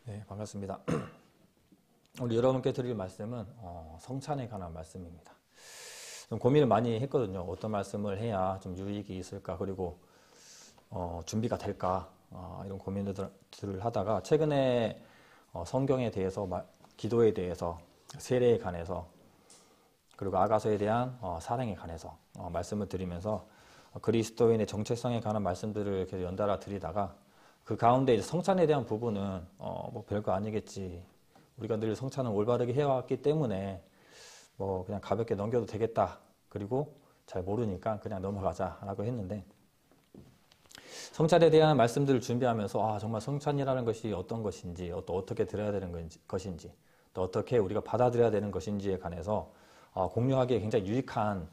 네, 반갑습니다. 오늘 여러분께 드릴 말씀은 성찬에 관한 말씀입니다. 좀 고민을 많이 했거든요. 어떤 말씀을 해야 좀 유익이 있을까, 그리고 준비가 될까, 이런 고민들을 하다가 최근에 성경에 대해서, 기도에 대해서, 세례에 관해서, 그리고 아가서에 대한 사랑에 관해서 말씀을 드리면서 그리스도인의 정체성에 관한 말씀들을 계속 연달아 드리다가 그 가운데 이제 성찬에 대한 부분은 뭐 별거 아니겠지. 우리가 늘 성찬을 올바르게 해왔기 때문에 뭐 그냥 가볍게 넘겨도 되겠다. 그리고 잘 모르니까 그냥 넘어가자라고 했는데, 성찬에 대한 말씀들을 준비하면서 정말 성찬이라는 것이 어떤 것인지, 또 어떻게 드려야 되는 것인지, 또 어떻게 우리가 받아들여야 되는 것인지에 관해서 공유하기에 굉장히 유익한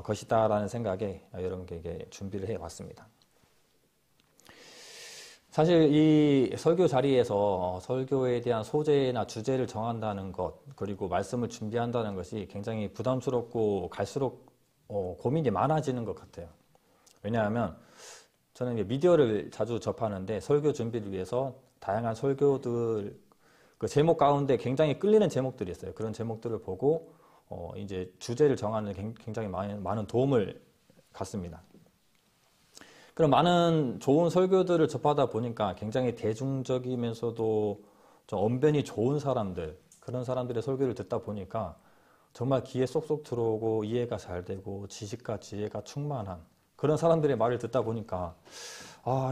것이다라는 생각에 여러분께 이게 준비를 해왔습니다. 사실 이 설교 자리에서 설교에 대한 소재나 주제를 정한다는 것, 그리고 말씀을 준비한다는 것이 굉장히 부담스럽고 갈수록 고민이 많아지는 것 같아요. 왜냐하면 저는 이제 미디어를 자주 접하는데 설교 준비를 위해서 다양한 설교들, 그 제목 가운데 굉장히 끌리는 제목들이 있어요. 그런 제목들을 보고 이제 주제를 정하는 굉장히 많은 도움을 갖습니다. 그럼 많은 좋은 설교들을 접하다 보니까 굉장히 대중적이면서도 좀 언변이 좋은 사람들, 그런 사람들의 설교를 듣다 보니까 정말 귀에 쏙쏙 들어오고 이해가 잘 되고 지식과 지혜가 충만한 그런 사람들의 말을 듣다 보니까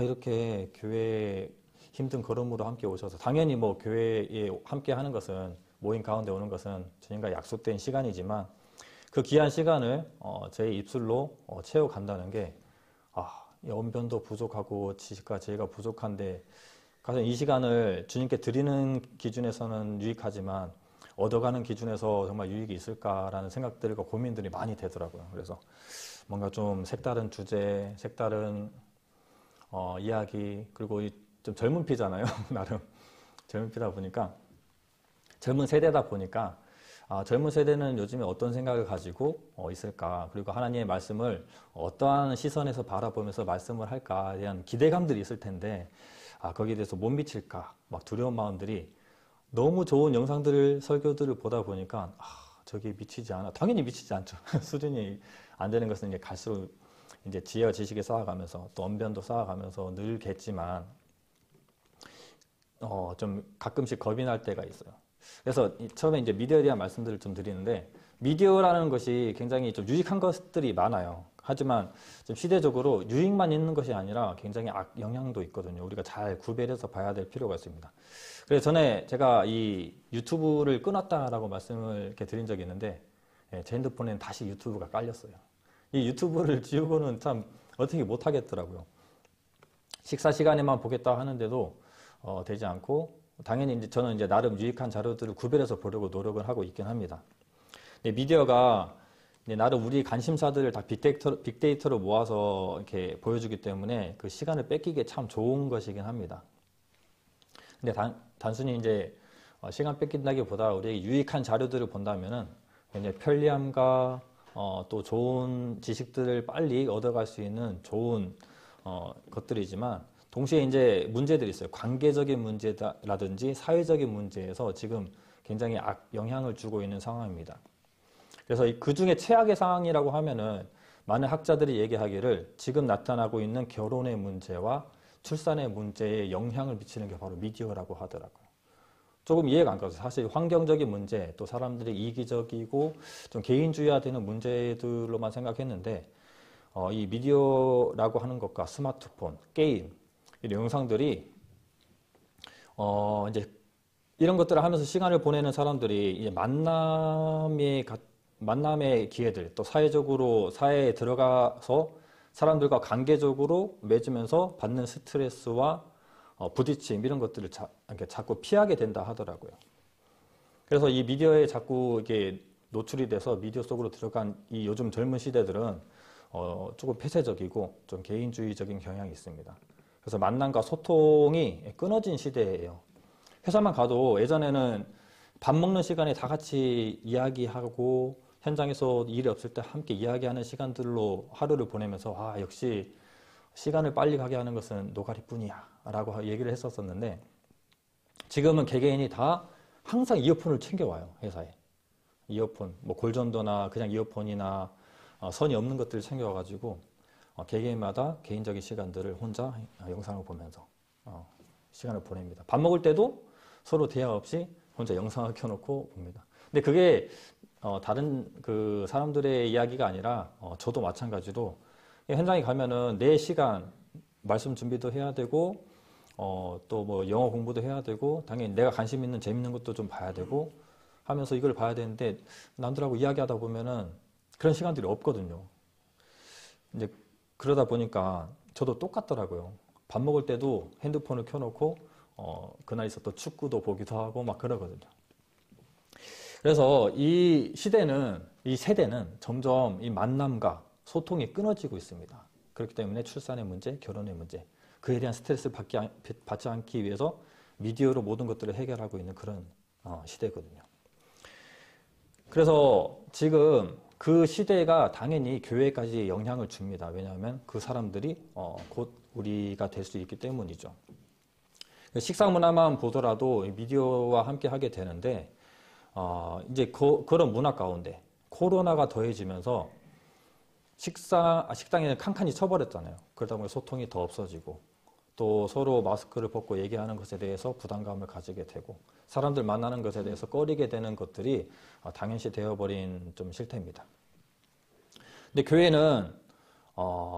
이렇게 교회에 힘든 걸음으로 함께 오셔서, 당연히 뭐 교회에 함께 하는 것은, 모임 가운데 오는 것은 주님과 약속된 시간이지만 그 귀한 시간을 제 입술로 채워간다는 게 언변도 부족하고 지식과 지혜가 부족한데 가서 이 시간을 주님께 드리는 기준에서는 유익하지만 얻어가는 기준에서 정말 유익이 있을까라는 생각들과 고민들이 많이 되더라고요. 그래서 뭔가 좀 색다른 주제, 색다른 이야기, 그리고 좀 젊은 피잖아요. 나름 젊은 피다 보니까, 젊은 세대다 보니까 젊은 세대는 요즘에 어떤 생각을 가지고 있을까, 그리고 하나님의 말씀을 어떠한 시선에서 바라보면서 말씀을 할까에 대한 기대감들이 있을 텐데 거기에 대해서 못 미칠까 막 두려운 마음들이, 너무 좋은 영상들을, 설교들을 보다 보니까 저기 미치지 않아. 당연히 미치지 않죠. 수준이 안 되는 것은 이제 갈수록 이제 지혜와 지식에 쌓아가면서 또 언변도 쌓아가면서 늘겠지만 좀 가끔씩 겁이 날 때가 있어요. 그래서 처음에 이제 미디어에 대한 말씀들을 좀 드리는데, 미디어라는 것이 굉장히 좀 유익한 것들이 많아요. 하지만 좀 시대적으로 유익만 있는 것이 아니라 굉장히 악영향도 있거든요. 우리가 잘 구별해서 봐야 될 필요가 있습니다. 그래서 전에 제가 이 유튜브를 끊었다라고 말씀을 이렇게 드린 적이 있는데, 제 핸드폰에는 다시 유튜브가 깔렸어요. 이 유튜브를 지우고는 참 어떻게 못 하겠더라고요. 식사 시간에만 보겠다 하는데도 되지 않고, 당연히 이제 저는 이제 나름 유익한 자료들을 구별해서 보려고 노력을 하고 있긴 합니다. 근데 미디어가 이제 나름 우리 관심사들을 다 빅데이터로 모아서 이렇게 보여주기 때문에 그 시간을 뺏기기에 참 좋은 것이긴 합니다. 근데 단순히 이제 시간 뺏긴다기보다 우리에게 유익한 자료들을 본다면은 굉장히 편리함과 또 좋은 지식들을 빨리 얻어갈 수 있는 좋은 것들이지만, 동시에 이제 문제들이 있어요. 관계적인 문제라든지 사회적인 문제에서 지금 굉장히 영향을 주고 있는 상황입니다. 그래서 그 중에 최악의 상황이라고 하면은 많은 학자들이 얘기하기를 지금 나타나고 있는 결혼의 문제와 출산의 문제에 영향을 미치는 게 바로 미디어라고 하더라고요. 조금 이해가 안 가서, 사실 환경적인 문제, 또 사람들이 이기적이고 좀 개인주의화되는 문제들로만 생각했는데 이 미디어라고 하는 것과 스마트폰, 게임, 이런 영상들이 이제 이런 것들을 하면서 시간을 보내는 사람들이 이제 만남의 기회들, 또 사회에 들어가서 사람들과 관계적으로 맺으면서 받는 스트레스와 부딪힘, 이런 것들을 자꾸 피하게 된다 하더라고요. 그래서 이 미디어에 자꾸 이게 노출이 돼서 미디어 속으로 들어간 이 요즘 젊은 시대들은 조금 폐쇄적이고 좀 개인주의적인 경향이 있습니다. 그래서 만남과 소통이 끊어진 시대예요. 회사만 가도 예전에는 밥 먹는 시간에 다 같이 이야기하고 현장에서 일이 없을 때 함께 이야기하는 시간들로 하루를 보내면서 역시 시간을 빨리 가게 하는 것은 노가리뿐이야 라고 얘기를 했었었는데, 지금은 개개인이 다 항상 이어폰을 챙겨와요, 회사에. 이어폰, 뭐 골전도나 그냥 이어폰이나 선이 없는 것들을 챙겨와가지고 개개인마다 개인적인 시간들을 혼자 영상을 보면서 시간을 보냅니다. 밥 먹을 때도 서로 대화 없이 혼자 영상을 켜놓고 봅니다. 근데 그게 다른 그 사람들의 이야기가 아니라 저도 마찬가지로 현장에 가면은 내 시간 말씀 준비도 해야 되고 또 뭐 영어 공부도 해야 되고 당연히 내가 관심 있는 재밌는 것도 좀 봐야 되고 하면서 이걸 봐야 되는데 남들하고 이야기하다 보면은 그런 시간들이 없거든요. 이제 그러다 보니까 저도 똑같더라고요. 밥 먹을 때도 핸드폰을 켜놓고 그날 있었던 축구도 보기도 하고 막 그러거든요. 그래서 이 세대는 점점 이 만남과 소통이 끊어지고 있습니다. 그렇기 때문에 출산의 문제, 결혼의 문제, 그에 대한 스트레스를 받지 않기 위해서 미디어로 모든 것들을 해결하고 있는 그런 시대거든요. 그래서 지금 그 시대가 당연히 교회까지 영향을 줍니다. 왜냐하면 그 사람들이 곧 우리가 될 수 있기 때문이죠. 식사 문화만 보더라도 미디어와 함께 하게 되는데 이제 그런 문화 가운데 코로나가 더해지면서 식당에는 칸칸이 쳐버렸잖아요. 그러다 보니 소통이 더 없어지고 또 서로 마스크를 벗고 얘기하는 것에 대해서 부담감을 가지게 되고 사람들 만나는 것에 대해서 꺼리게 되는 것들이 당연시 되어버린 좀 실태입니다. 근데 교회는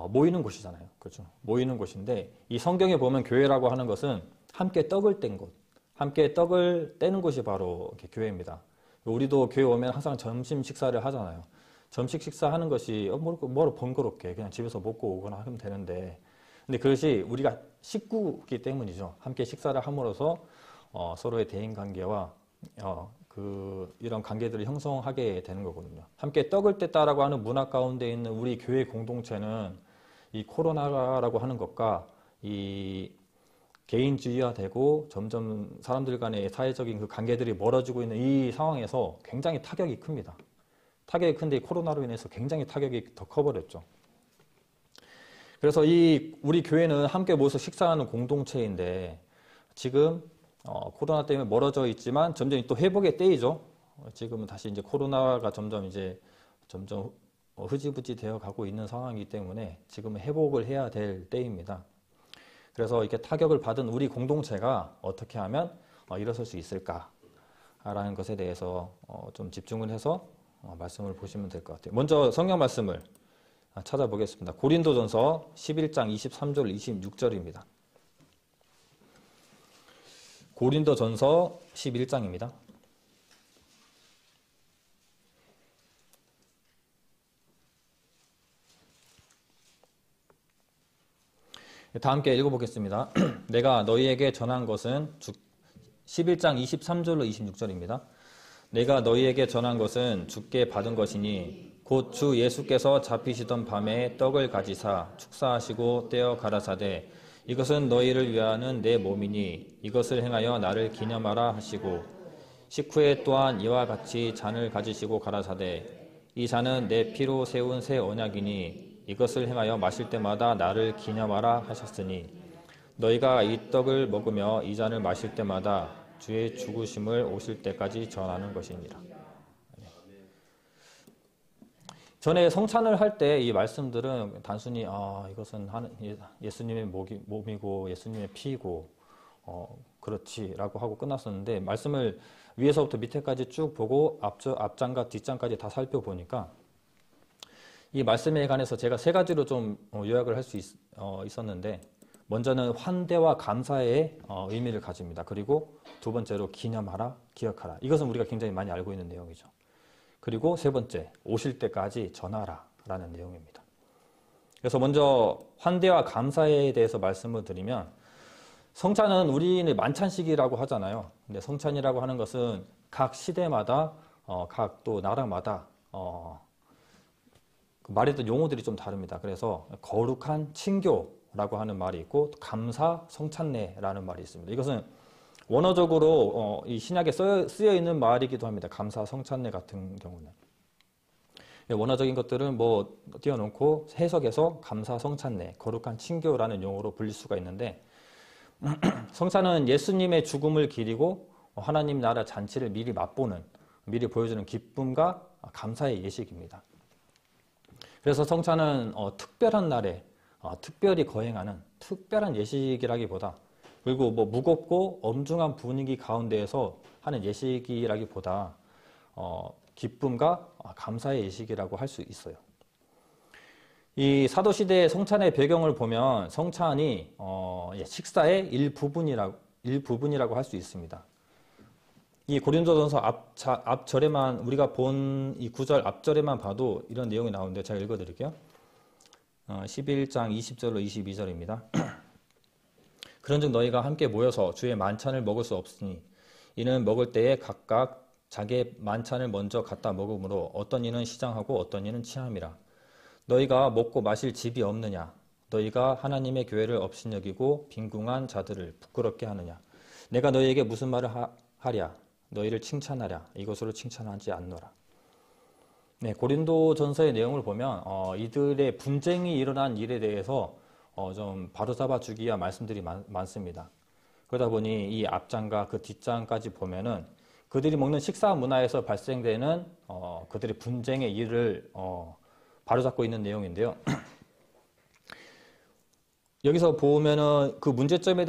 모이는 곳이잖아요. 그렇죠? 모이는 곳인데 이 성경에 보면 교회라고 하는 것은 함께 떡을 뗀 곳, 함께 떡을 떼는 곳이 바로 이렇게 교회입니다. 우리도 교회 오면 항상 점심 식사를 하잖아요. 점심 식사하는 것이 뭐로 번거롭게 그냥 집에서 먹고 오거나 하면 되는데 근데 그것이 우리가 식구이기 때문이죠. 함께 식사를 함으로써 서로의 대인관계와 이런 관계들을 형성하게 되는 거거든요. 함께 떡을 뗐다라고 하는 문화 가운데 있는 우리 교회 공동체는 이 코로나라고 하는 것과 이 개인주의화되고 점점 사람들 간의 사회적인 그 관계들이 멀어지고 있는 이 상황에서 굉장히 타격이 큽니다. 타격이 큰데 코로나로 인해서 굉장히 타격이 더 커버렸죠. 그래서 우리 교회는 함께 모여서 식사하는 공동체인데 지금 코로나 때문에 멀어져 있지만 점점 또 회복의 때이죠. 지금은 다시 이제 코로나가 점점 흐지부지 되어 가고 있는 상황이기 때문에 지금은 회복을 해야 될 때입니다. 그래서 이렇게 타격을 받은 우리 공동체가 어떻게 하면 일어설 수 있을까라는 것에 대해서 좀 집중을 해서 말씀을 보시면 될 것 같아요. 먼저 성경 말씀을 찾아보겠습니다. 고린도전서 11장 23절 26절입니다. 고린도전서 11장입니다. 다 함께 읽어보겠습니다. 내가 너희에게 전한 것은 11장 23절로 26절입니다. 내가 너희에게 전한 것은 주께 받은 것이니 곧 주 예수께서 잡히시던 밤에 떡을 가지사 축사하시고 떼어 가라사대 이것은 너희를 위하는 내 몸이니 이것을 행하여 나를 기념하라 하시고 식후에 또한 이와 같이 잔을 가지시고 가라사대 이 잔은 내 피로 세운 새 언약이니 이것을 행하여 마실 때마다 나를 기념하라 하셨으니 너희가 이 떡을 먹으며 이 잔을 마실 때마다 주의 죽으심을 오실 때까지 전하는 것이니라. 전에 성찬을 할 때 이 말씀들은 단순히 이것은 예수님의 몸이고 예수님의 피이고 그렇지라고 하고 끝났었는데 말씀을 위에서부터 밑에까지 쭉 보고 앞장과 뒷장까지 다 살펴보니까 이 말씀에 관해서 제가 세 가지로 좀 요약을 할 수 있었는데 먼저는 환대와 감사의 의미를 가집니다. 그리고 두 번째로 기념하라, 기억하라. 이것은 우리가 굉장히 많이 알고 있는 내용이죠. 그리고 세 번째, 오실 때까지 전하라 라는 내용입니다. 그래서 먼저 환대와 감사에 대해서 말씀을 드리면 성찬은 우리는 만찬식이라고 하잖아요. 근데 성찬이라고 하는 것은 각 시대마다 각 또 나라마다 말했던 용어들이 좀 다릅니다. 그래서 거룩한 친교라고 하는 말이 있고 감사 성찬례라는 말이 있습니다. 이것은 원어적으로 이 신약에 쓰여 있는 말이기도 합니다. 감사 성찬례 같은 경우는 원어적인 것들은 뭐 띄워놓고 해석해서 감사 성찬례, 거룩한 친교라는 용어로 불릴 수가 있는데 성찬은 예수님의 죽음을 기리고 하나님 나라 잔치를 미리 맛보는, 미리 보여주는 기쁨과 감사의 예식입니다. 그래서 성찬은 특별한 날에 특별히 거행하는 특별한 예식이라기보다, 그리고 뭐 무겁고 엄중한 분위기 가운데에서 하는 예식이라기보다 기쁨과 감사의 예식이라고 할 수 있어요. 이 사도시대의 성찬의 배경을 보면 성찬이 식사의 일부분이라고 할 수 있습니다. 이 고린도전서 앞절에만, 우리가 본 이 9절 앞절에만 봐도 이런 내용이 나오는데 제가 읽어드릴게요. 11장 20절로 22절입니다. 그런즉 너희가 함께 모여서 주의 만찬을 먹을 수 없으니 이는 먹을 때에 각각 자기의 만찬을 먼저 갖다 먹으므로 어떤 이는 시장하고 어떤 이는 취함이라. 너희가 먹고 마실 집이 없느냐? 너희가 하나님의 교회를 업신여기고 빈궁한 자들을 부끄럽게 하느냐? 내가 너희에게 무슨 말을 하랴? 너희를 칭찬하랴? 이것으로 칭찬하지 않노라. 네, 고린도전서의 내용을 보면 이들의 분쟁이 일어난 일에 대해서 좀 바로잡아 주기 위한 말씀들이 많습니다. 그러다 보니 이 앞장과 그 뒷장까지 보면은 그들이 먹는 식사 문화에서 발생되는 그들의 분쟁의 일을 바로잡고 있는 내용인데요. 여기서 보면은 그 문제점에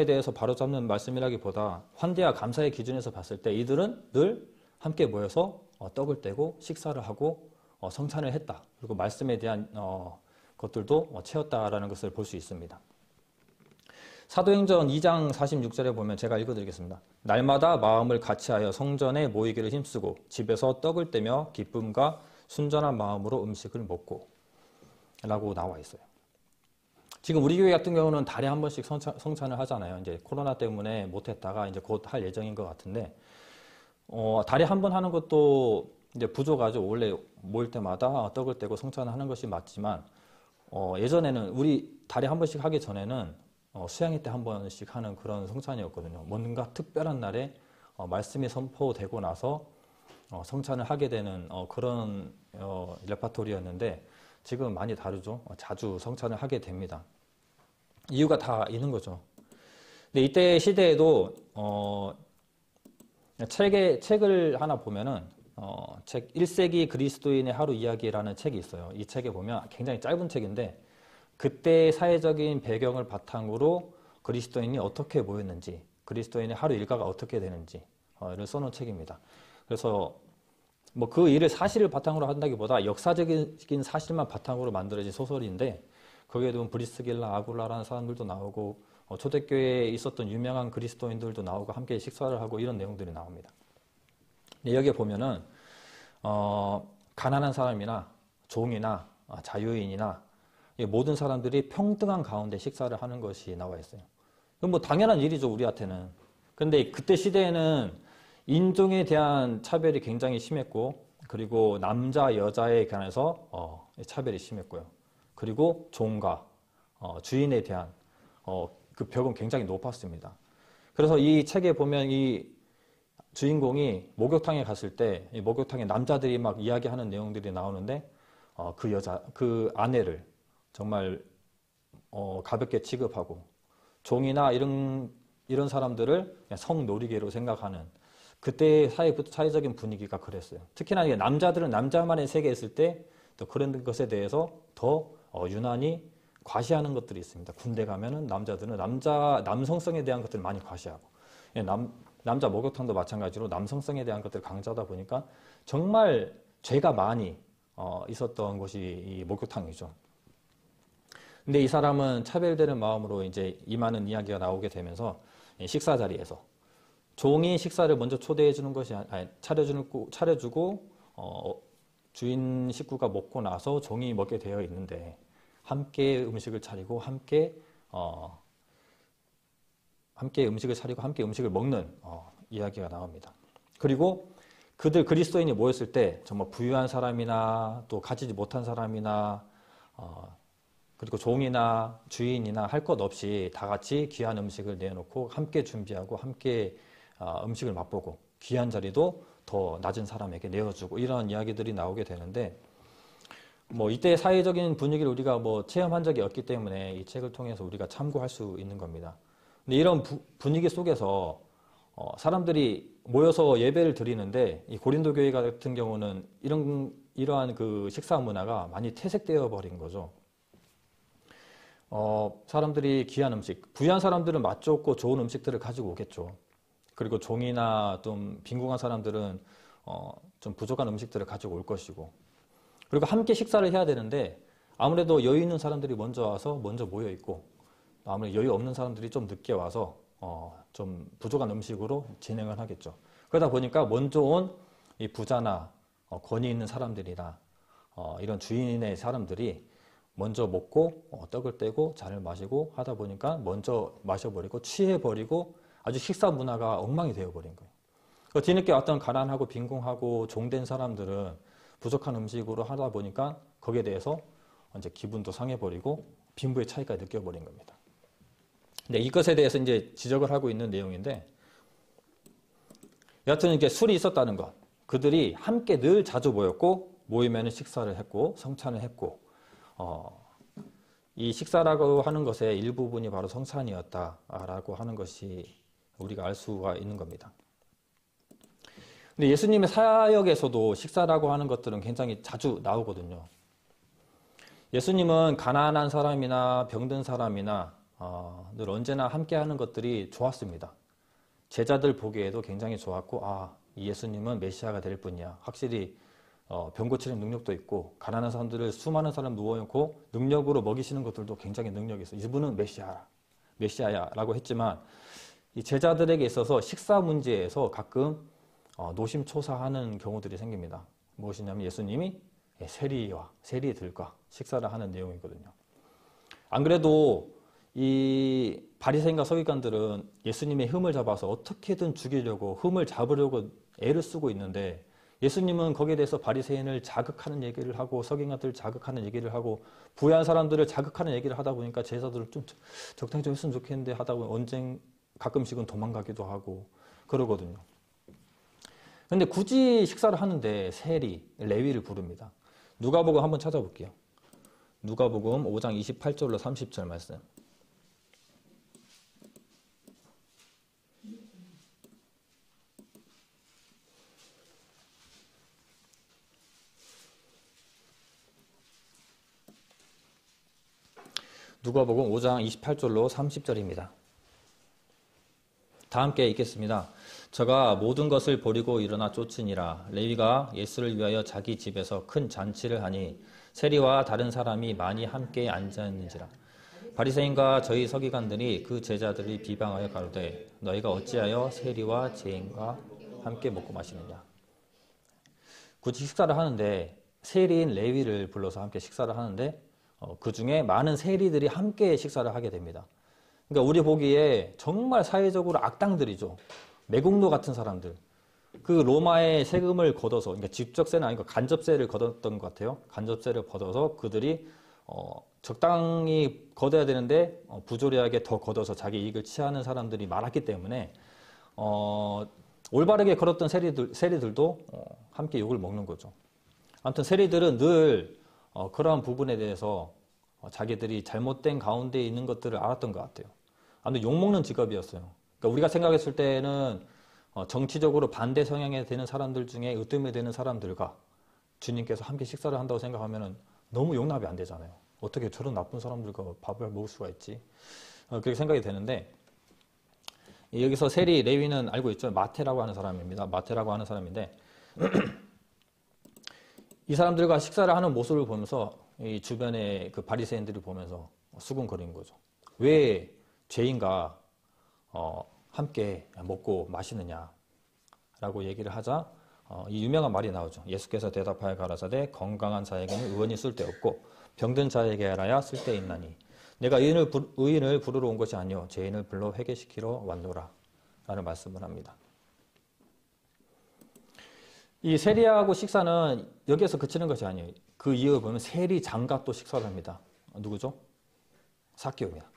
대해서 바로잡는 말씀이라기보다 환대와 감사의 기준에서 봤을 때 이들은 늘 함께 모여서 떡을 떼고 식사를 하고 성찬을 했다. 그리고 말씀에 대한 것들도 채웠다라는 것을 볼 수 있습니다. 사도행전 2장 46절에 보면 제가 읽어드리겠습니다. 날마다 마음을 같이하여 성전에 모이기를 힘쓰고 집에서 떡을 떼며 기쁨과 순전한 마음으로 음식을 먹고 라고 나와 있어요. 지금 우리 교회 같은 경우는 달에 한 번씩 성찬을 하잖아요. 이제 코로나 때문에 못했다가 이제 곧 할 예정인 것 같은데, 달에 한 번 하는 것도 이제 부족하죠. 원래 모일 때마다 떡을 떼고 성찬을 하는 것이 맞지만, 예전에는 우리 달에 한 번씩 하기 전에는 수양회 때 한 번씩 하는 그런 성찬이었거든요. 뭔가 특별한 날에 말씀이 선포되고 나서 성찬을 하게 되는 그런 레파토리였는데 지금 많이 다르죠. 자주 성찬을 하게 됩니다. 이유가 다 있는 거죠. 근데 이때 시대에도 책을 하나 보면은 책 1세기 그리스도인의 하루 이야기라는 책이 있어요. 이 책에 보면 굉장히 짧은 책인데 그때의 사회적인 배경을 바탕으로 그리스도인이 어떻게 모였는지, 그리스도인의 하루 일과가 어떻게 되는지를 써놓은 책입니다. 그래서 뭐 그 일을 사실을 바탕으로 한다기보다 역사적인 사실만 바탕으로 만들어진 소설인데 거기에도 브리스길라, 아굴라라는 사람들도 나오고 초대교회에 있었던 유명한 그리스도인들도 나오고 함께 식사를 하고 이런 내용들이 나옵니다. 여기에 보면은 가난한 사람이나 종이나 자유인이나 모든 사람들이 평등한 가운데 식사를 하는 것이 나와 있어요. 뭐 당연한 일이죠, 우리한테는. 근데 그때 시대에는 인종에 대한 차별이 굉장히 심했고, 그리고 남자, 여자에 관해서 차별이 심했고요. 그리고 종과 주인에 대한 그 벽은 굉장히 높았습니다. 그래서 이 책에 보면 이 주인공이 목욕탕에 갔을 때 이 목욕탕에 남자들이 막 이야기하는 내용들이 나오는데 그 아내를 정말 가볍게 취급하고 종이나 이런 사람들을 성놀이개로 생각하는 그때의 사회적인 분위기가 그랬어요. 특히나 남자들은 남자만의 세계에 있을 때 또 그런 것에 대해서 더 유난히 과시하는 것들이 있습니다. 군대 가면은 남자들은 남성성에 대한 것들을 많이 과시하고 남자 목욕탕도 마찬가지로 남성성에 대한 것들을 강조하다 보니까 정말 죄가 많이 있었던 곳이 이 목욕탕이죠. 근데 이 사람은 차별되는 마음으로 이제 임하는 이야기가 나오게 되면서 식사 자리에서 종이 식사를 먼저 초대해 주는 것이 차려주고 주인 식구가 먹고 나서 종이 먹게 되어 있는데 함께 음식을 차리고 함께 음식을 차리고 함께 음식을 먹는 이야기가 나옵니다. 그리고 그들 그리스도인이 모였을 때 정말 부유한 사람이나 또 가지지 못한 사람이나 그리고 종이나 주인이나 할 것 없이 다 같이 귀한 음식을 내놓고 함께 준비하고 함께 음식을 맛보고 귀한 자리도 더 낮은 사람에게 내어주고 이런 이야기들이 나오게 되는데 뭐 이때 사회적인 분위기를 우리가 뭐 체험한 적이 없기 때문에 이 책을 통해서 우리가 참고할 수 있는 겁니다. 근데 이런 분위기 속에서 사람들이 모여서 예배를 드리는데 이 고린도 교회 같은 경우는 이러한 그 식사 문화가 많이 퇴색되어 버린 거죠. 사람들이 귀한 음식, 부유한 사람들은 맛 좋고 좋은 음식들을 가지고 오겠죠. 그리고 종이나 좀 빈궁한 사람들은 좀 부족한 음식들을 가지고 올 것이고, 그리고 함께 식사를 해야 되는데 아무래도 여유 있는 사람들이 먼저 와서 먼저 모여 있고, 아무래도 여유 없는 사람들이 좀 늦게 와서 좀 부족한 음식으로 진행을 하겠죠. 그러다 보니까 먼저 온 이 부자나 권위 있는 사람들이나 이런 주인의 사람들이 먼저 먹고 떡을 떼고 잔을 마시고 하다 보니까 먼저 마셔버리고 취해버리고 아주 식사 문화가 엉망이 되어버린 거예요. 뒤늦게 왔던 가난하고 빈궁하고 종된 사람들은 부족한 음식으로 하다 보니까 거기에 대해서 이제 기분도 상해버리고 빈부의 차이가 느껴버린 겁니다. 근데 이것에 대해서 이제 지적을 하고 있는 내용인데, 여하튼 이렇게 술이 있었다는 것, 그들이 함께 늘 자주 모였고 모이면 식사를 했고 성찬을 했고, 이 식사라고 하는 것의 일부분이 바로 성찬이었다라고 하는 것이 우리가 알 수가 있는 겁니다. 근데 예수님의 사역에서도 식사라고 하는 것들은 굉장히 자주 나오거든요. 예수님은 가난한 사람이나 병든 사람이나 늘 언제나 함께하는 것들이 좋았습니다. 제자들 보기에도 굉장히 좋았고, 이 예수님은 메시아가 될 분이야. 확실히 병 고치는 능력도 있고, 가난한 사람들을 수많은 사람 누워놓고 능력으로 먹이시는 것들도 굉장히 능력이 있어. 이분은 메시아야 라고 했지만, 이 제자들에게 있어서 식사 문제에서 가끔 노심초사하는 경우들이 생깁니다. 무엇이냐면 예수님이 세리들과 식사를 하는 내용이거든요. 안 그래도 이 바리새인과 서기관들은 예수님의 흠을 잡아서 어떻게든 죽이려고, 흠을 잡으려고 애를 쓰고 있는데, 예수님은 거기에 대해서 바리새인을 자극하는 얘기를 하고 서기관들을 자극하는 얘기를 하고 부유한 사람들을 자극하는 얘기를 하다 보니까 제자들을 좀 적당히 좀 했으면 좋겠는데 하다 보면 가끔씩은 도망가기도 하고 그러거든요. 근데 굳이 식사를 하는데 레위를 부릅니다. 누가복음 한번 찾아볼게요. 누가복음 5장 28절로 30절 말씀. 누가복음 5장 28절로 30절입니다. 다 함께 읽겠습니다. 저가 모든 것을 버리고 일어나 쫓으니라. 레위가 예수를 위하여 자기 집에서 큰 잔치를 하니 세리와 다른 사람이 많이 함께 앉았는지라. 바리새인과 저희 서기관들이 그 제자들이 비방하여 가로되 너희가 어찌하여 세리와 죄인과 함께 먹고 마시느냐. 굳이 식사를 하는데 세리인 레위를 불러서 함께 식사를 하는데 그 중에 많은 세리들이 함께 식사를 하게 됩니다. 그러니까 우리 보기에 정말 사회적으로 악당들이죠. 매국노 같은 사람들. 그 로마의 세금을 걷어서, 그러니까 직접세는 아니고 간접세를 걷었던 것 같아요. 간접세를 걷어서 그들이 적당히 걷어야 되는데 부조리하게 더 걷어서 자기 이익을 취하는 사람들이 많았기 때문에 올바르게 걸었던 세리들도 함께 욕을 먹는 거죠. 아무튼 세리들은 늘 그러한 부분에 대해서 자기들이 잘못된 가운데 있는 것들을 알았던 것 같아요. 아무튼 욕먹는 직업이었어요. 그러니까 우리가 생각했을 때는 정치적으로 반대 성향에 되는 사람들 중에 으뜸이 되는 사람들과 주님께서 함께 식사를 한다고 생각하면 너무 용납이 안 되잖아요. 어떻게 저런 나쁜 사람들과 밥을 먹을 수가 있지? 그렇게 생각이 되는데, 여기서 세리 레위는 알고 있죠. 마태라고 하는 사람입니다. 마태라고 하는 사람인데 이 사람들과 식사를 하는 모습을 보면서 이 주변의 그 바리새인들이 보면서 수군거리는 거죠. 왜 죄인과 함께 먹고 마시느냐라고 얘기를 하자 이 유명한 말이 나오죠. 예수께서 대답하여 가라사대 건강한 자에게는 의원이 쓸데없고 병든 자에게 알아야 쓸데있나니 내가 의인을 부르러 온 것이 아니요 죄인을 불러 회개시키러 왔노라 라는 말씀을 합니다. 이 세리하고 식사는 여기에서 그치는 것이 아니에요. 그 이후에 보면 세리 장과 또 식사를 합니다. 누구죠? 삭개오입니다.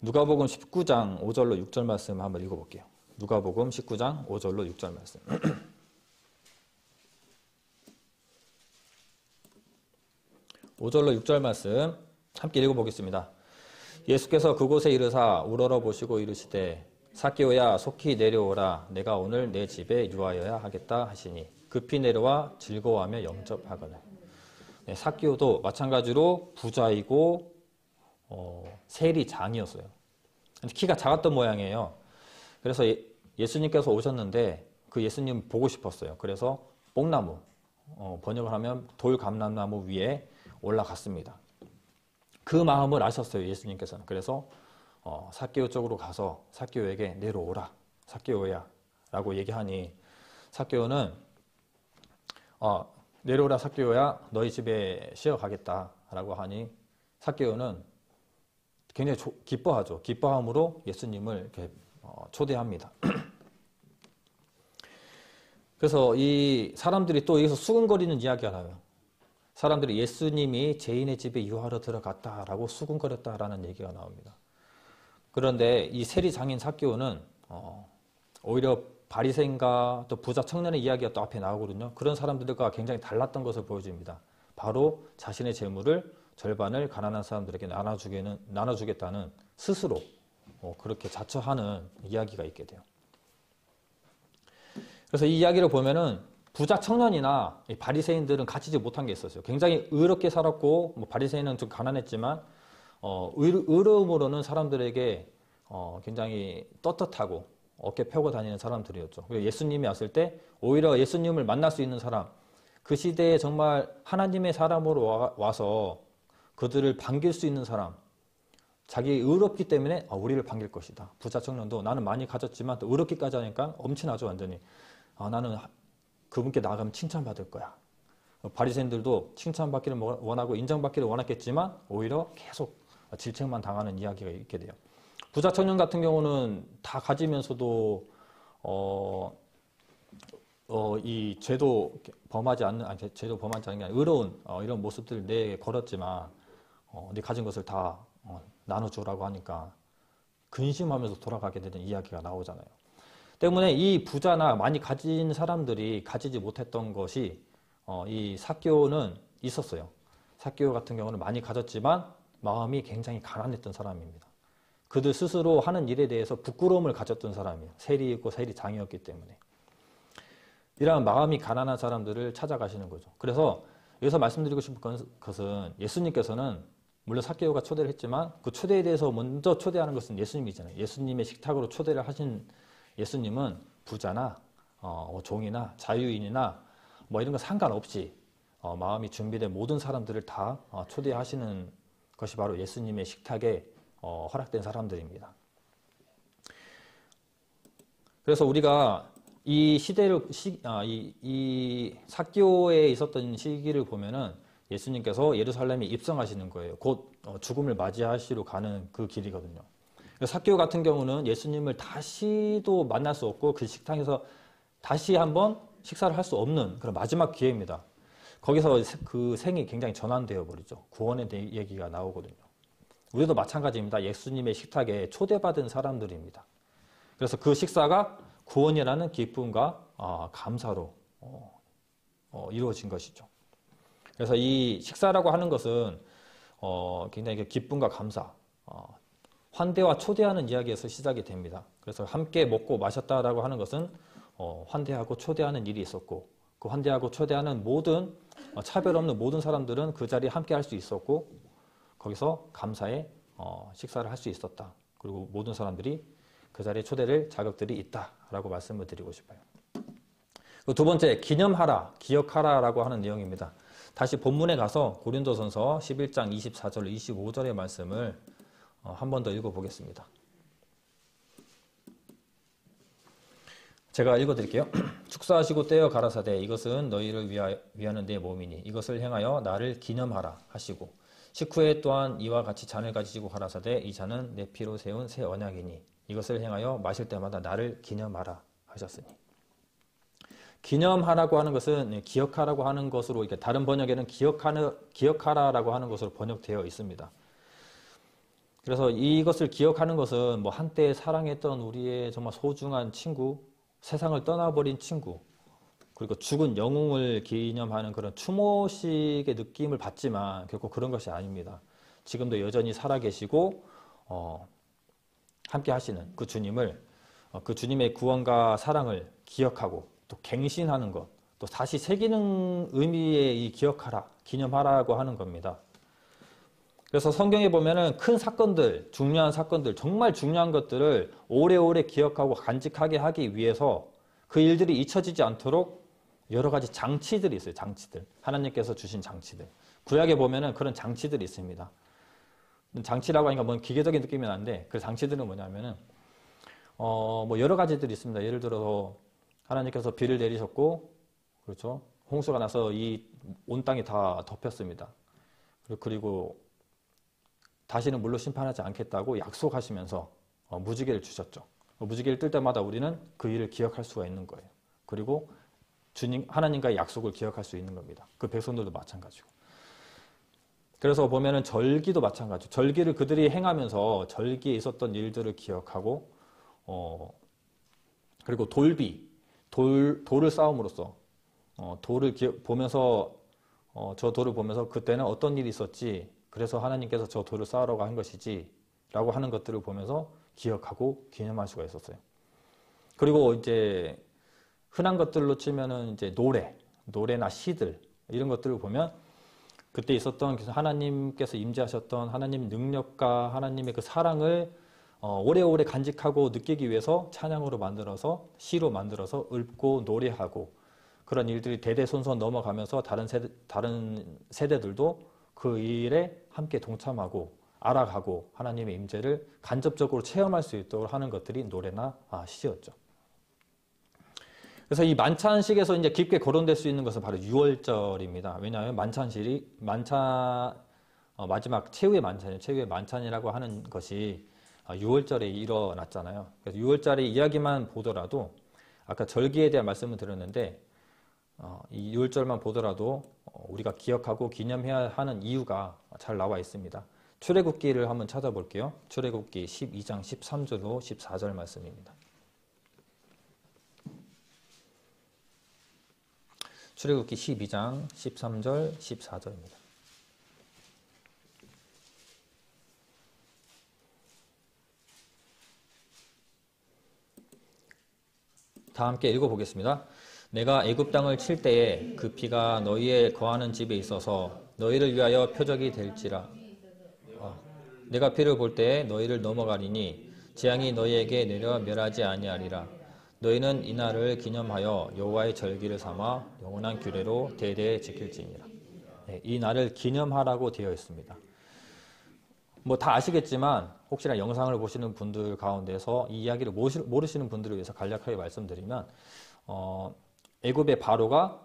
누가복음 19장 5절로 6절 말씀 한번 읽어볼게요. 누가복음 19장 5절로 6절 말씀. 5절로 6절 말씀 함께 읽어보겠습니다. 예수께서 그곳에 이르사 우러러 보시고 이르시되 삭개오야 속히 내려오라 내가 오늘 내 집에 유하여야 하겠다 하시니 급히 내려와 즐거워하며 영접하거늘. 네, 삭개오도 마찬가지로 부자이고 세리장이었어요. 키가 작았던 모양이에요. 그래서 예수님께서 오셨는데 그 예수님 보고 싶었어요. 그래서 뽕나무, 번역을 하면 돌감람나무 위에 올라갔습니다. 그 마음을 아셨어요, 예수님께서는. 그래서 삭개오 쪽으로 가서 삭개오에게 내려오라, 삭개오야 라고 얘기하니 삭개오는 내려오라 삭개오야 너희 집에 쉬어가겠다 라고 하니 삭개오는 굉장히 기뻐하죠. 기뻐함으로 예수님을 이렇게 초대합니다. 그래서 이 사람들이 또 여기서 수근거리는 이야기가 나와요. 사람들이 예수님이 죄인의 집에 유하러 들어갔다라고 수근거렸다라는 얘기가 나옵니다. 그런데 이 세리장인 삭개오는 오히려 바리새인과 또 부자 청년의 이야기가 또 앞에 나오거든요. 그런 사람들과 굉장히 달랐던 것을 보여줍니다. 바로 자신의 재물을 절반을 가난한 사람들에게 나눠주겠다는 스스로 그렇게 자처하는 이야기가 있게 돼요. 그래서 이 이야기를 보면은 부자 청년이나 바리새인들은 갖추지 못한 게 있었어요. 굉장히 의롭게 살았고 바리새인은 좀 가난했지만 의로움으로는 사람들에게 굉장히 떳떳하고 어깨 펴고 다니는 사람들이었죠. 그리고 예수님이 왔을 때 오히려 예수님을 만날 수 있는 사람, 그 시대에 정말 하나님의 사람으로 와서 그들을 반길 수 있는 사람, 자기 의롭기 때문에 우리를 반길 것이다. 부자 청년도 나는 많이 가졌지만 또 의롭기까지 하니까 엄친하죠, 완전히. 나는 그분께 나가면 칭찬받을 거야. 바리새인들도 칭찬받기를 원하고 인정받기를 원했겠지만 오히려 계속 질책만 당하는 이야기가 있게 돼요. 부자 청년 같은 경우는 다 가지면서도 이 죄도 범하지 않는 게 아니라 의로운 이런 모습들을 내게 걸었지만 네 가진 것을 다 나눠주라고 하니까 근심하면서 돌아가게 되는 이야기가 나오잖아요. 때문에 이 부자나 많이 가진 사람들이 가지지 못했던 것이 이 삭개오는 있었어요. 삭개오 같은 경우는 많이 가졌지만 마음이 굉장히 가난했던 사람입니다. 그들 스스로 하는 일에 대해서 부끄러움을 가졌던 사람이에요. 세리이고 세리장이었기 때문에. 이러한 마음이 가난한 사람들을 찾아가시는 거죠. 그래서 여기서 말씀드리고 싶은 것은 예수님께서는 물론 삭개오가 초대를 했지만 그 초대에 대해서 먼저 초대하는 것은 예수님이잖아요. 예수님의 식탁으로 초대를 하신 예수님은 부자나 종이나 자유인이나 이런 거 상관없이 마음이 준비된 모든 사람들을 다 초대하시는 것이 바로 예수님의 식탁에 허락된 사람들입니다. 그래서 우리가 이 시대를 이 삭개오에 있었던 시기를 보면은 예수님께서 예루살렘에 입성하시는 거예요. 곧 죽음을 맞이하시러 가는 그 길이거든요. 삭개오 같은 경우는 예수님을 다시도 만날 수 없고 그 식당에서 다시 한번 식사를 할 수 없는 그런 마지막 기회입니다. 거기서 그 생이 굉장히 전환되어 버리죠. 구원의 얘기가 나오거든요. 우리도 마찬가지입니다. 예수님의 식탁에 초대받은 사람들입니다. 그래서 그 식사가 구원이라는 기쁨과 감사로 이루어진 것이죠. 그래서 이 식사라고 하는 것은 굉장히 기쁨과 감사, 환대와 초대하는 이야기에서 시작이 됩니다. 그래서 함께 먹고 마셨다라고 하는 것은 환대하고 초대하는 일이 있었고 그 환대하고 초대하는 모든 차별 없는 모든 사람들은 그 자리에 함께 할 수 있었고 거기서 감사의 식사를 할 수 있었다. 그리고 모든 사람들이 그 자리에 초대될 자격들이 있다라고 말씀을 드리고 싶어요. 두 번째, 기념하라, 기억하라라고 하는 내용입니다. 다시 본문에 가서 고린도전서 11장 24절 25절의 말씀을 한 번 더 읽어보겠습니다. 제가 읽어드릴게요. 축사하시고 떼어 가라사대 이것은 너희를 위하는 내 몸이니 이것을 행하여 나를 기념하라 하시고 식후에 또한 이와 같이 잔을 가지시고 가라사대 이 잔은 내 피로 세운 새 언약이니 이것을 행하여 마실 때마다 나를 기념하라 하셨으니. 기념하라고 하는 것은 기억하라고 하는 것으로 이렇게 다른 번역에는 기억하라라고 하는 것으로 번역되어 있습니다. 그래서 이것을 기억하는 것은 한때 사랑했던 우리의 정말 소중한 친구, 세상을 떠나버린 친구, 그리고 죽은 영웅을 기념하는 그런 추모식의 느낌을 받지만 결코 그런 것이 아닙니다. 지금도 여전히 살아계시고 함께 하시는 그 주님을 그 주님의 구원과 사랑을 기억하고 또 갱신하는 것, 또 다시 새기는 의미의 이 기억하라, 기념하라고 하는 겁니다. 그래서 성경에 보면은 큰 사건들, 중요한 사건들, 정말 중요한 것들을 오래오래 기억하고 간직하게 하기 위해서 그 일들이 잊혀지지 않도록 여러 가지 장치들이 있어요. 장치들. 하나님께서 주신 장치들. 구약에 보면은 그런 장치들이 있습니다. 장치라고 하니까 뭐 기계적인 느낌이 나는데 그 장치들은 뭐냐면은 뭐 여러 가지들이 있습니다. 예를 들어서 하나님께서 비를 내리셨고, 그렇죠? 홍수가 나서 이 온 땅이 다 덮였습니다. 그리고 다시는 물로 심판하지 않겠다고 약속하시면서 무지개를 주셨죠. 무지개를 뜰 때마다 우리는 그 일을 기억할 수가 있는 거예요. 그리고 주님, 하나님과의 약속을 기억할 수 있는 겁니다. 그 백성들도 마찬가지고. 그래서 보면은 절기도 마찬가지죠. 절기를 그들이 행하면서 절기에 있었던 일들을 기억하고, 그리고 돌을 쌓음으로써, 돌을 보면서, 저 돌을 보면서 그때는 어떤 일이 있었지, 그래서 하나님께서 저 돌을 쌓으라고 한 것이지, 라고 하는 것들을 보면서 기억하고 기념할 수가 있었어요. 그리고 이제 흔한 것들로 치면은 이제 노래나 시들, 이런 것들을 보면 그때 있었던 하나님께서 임재하셨던 하나님 능력과 하나님의 그 사랑을 오래오래 간직하고 느끼기 위해서 찬양으로 만들어서 시로 만들어서 읊고 노래하고 그런 일들이 대대손손 넘어가면서 다른 세대들도 그 일에 함께 동참하고 알아가고 하나님의 임재를 간접적으로 체험할 수 있도록 하는 것들이 노래나 시였죠. 그래서 이 만찬식에서 이제 깊게 거론될 수 있는 것은 바로 유월절입니다. 왜냐하면 마지막 최후의 만찬이에요. 최후의 만찬이라고 하는 것이 유월절에 일어났잖아요. 그래서 유월절의 이야기만 보더라도 아까 절기에 대한 말씀을 드렸는데 이 유월절만 보더라도 우리가 기억하고 기념해야 하는 이유가 잘 나와 있습니다. 출애굽기를 한번 찾아볼게요. 출애굽기 12장 13절로 14절 말씀입니다. 출애굽기 12장 13절 14절입니다. 다 함께 읽어보겠습니다. 내가 애굽 땅을 칠 때에 그 피가 너희의 거하는 집에 있어서 너희를 위하여 표적이 될지라. 내가 피를 볼 때에 너희를 넘어가리니 재앙이 너희에게 내려 멸하지 아니하리라. 너희는 이 날을 기념하여 여호와의 절기를 삼아 영원한 규례로 대대에 지킬지니라. 네, 이 날을 기념하라고 되어 있습니다. 뭐 다 아시겠지만 혹시나 영상을 보시는 분들 가운데서 이 이야기를 모르시는 분들을 위해서 간략하게 말씀드리면 애굽의 바로가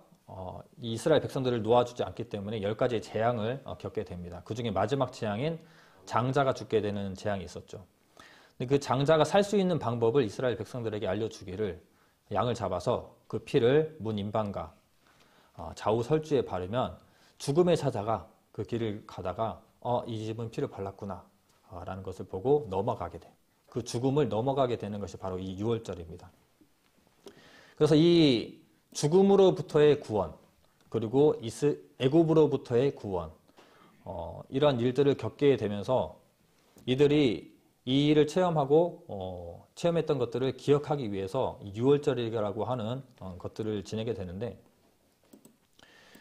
이스라엘 백성들을 놓아주지 않기 때문에 10가지의 재앙을 겪게 됩니다. 그 중에 마지막 재앙인 장자가 죽게 되는 재앙이 있었죠. 근데 그 장자가 살 수 있는 방법을 이스라엘 백성들에게 알려주기를 양을 잡아서 그 피를 문 임방과 좌우 설주에 바르면 죽음의 사자가 그 길을 가다가 이 집은 피를 발랐구나 라는 것을 보고 넘어가게 돼. 그 죽음을 넘어가게 되는 것이 바로 이 유월절입니다. 그래서 이 죽음으로부터의 구원 그리고 애굽으로부터의 구원 이러한 일들을 겪게 되면서 이들이 이 일을 체험하고 체험했던 것들을 기억하기 위해서 유월절이라고 하는 것들을 지내게 되는데